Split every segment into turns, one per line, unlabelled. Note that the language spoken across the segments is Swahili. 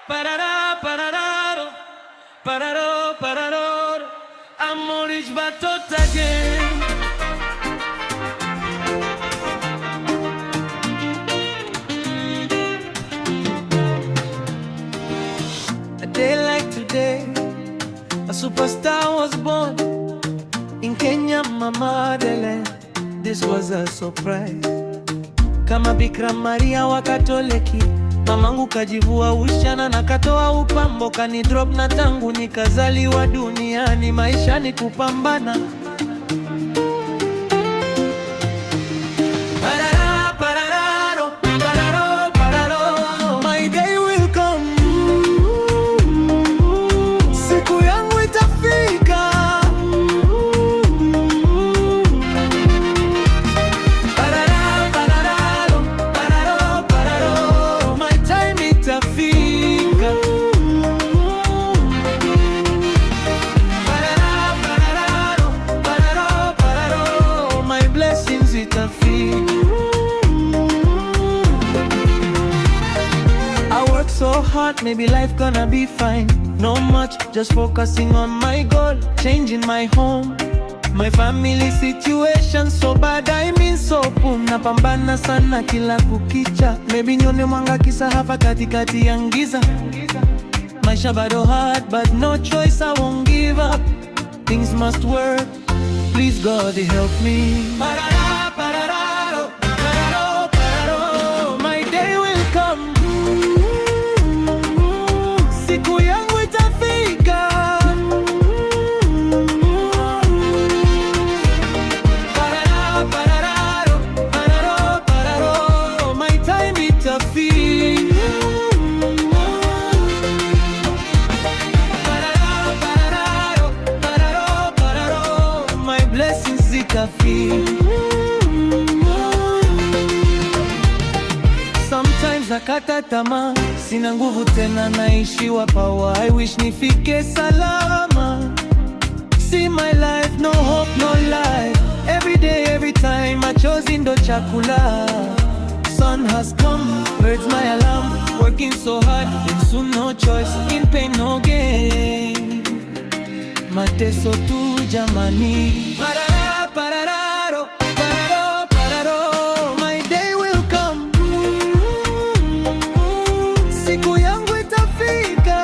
Parará, parará, pararó, pararó, amores batot again. A day like today, a superstar was born in Kenya, my motherland. This was a surprise. Kama Bikira Maria wa Katoliki, mamangu kajivua ushana na katoa upambo, kani drop na tangu nikazaliwa duniani maisha ni kupambana. Parara, parararo, pararo, pararo, my day will come. Siku yangu itafika. Parara, parararo, pararo, pararo, my time itafika. Parara, parararo, pararo, pararo, my blessings itafika. I work so hard, maybe life gonna be fine. No much, just focusing on my goal. Changing my home, my family situation so bad, I mean so boom. Napambana sana kila kukicha, maybe nyone mwanga kisa hapa katikati ya giza. Maisha bado hard, but no choice, I won't give up. Things must work, please God help me. Parara, parararo, pararo, pararo, my day will come. Siku yangu itafika. Parara, parararo, pararo, pararo, my time itafika. Parara, parararo, pararo, pararo, my blessings itafika. Sometimes nakata tamaa, sina nguvu tena, naishiwa power. I wish nifike salama. See my life, no hope, no life. Every day, every time, machozi ndo chakula. Sun has come, birds my alarm. Working so hard, and soon no choice. In pain, no gain. Mateso tu jamani. Parara, parararo, pararo, pararo, my day will come. Siku yangu itafika.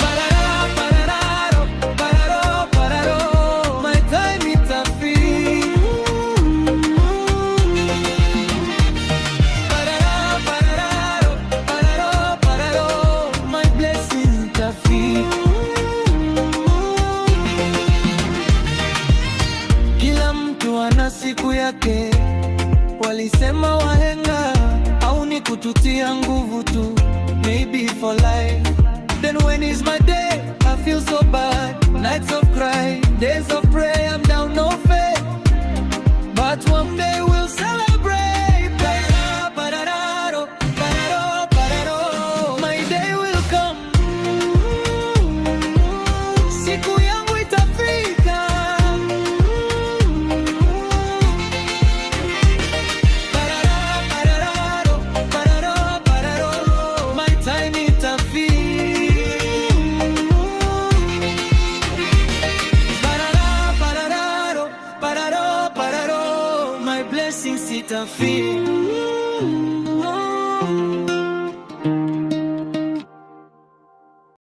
Parara, parararo, pararo, pararo, my time itafika. Parara, parararo, pararo, pararo, my blessings itafika. Kila mtu ana siku yake, walisema wahenga, au ni kututia nguvu tu, maybe for life. Then when is my day, I feel so bad. Nights of cry, days of prayer, I'm down, no faith, but one day we'll celebrate. Parara, parararo, pararo, pararo, my day will come. Siku yangu itafika. Parara, parararo, pararo, pararo, my time itafika. Parara, parararo, pararo, pararo, my blessings itafika.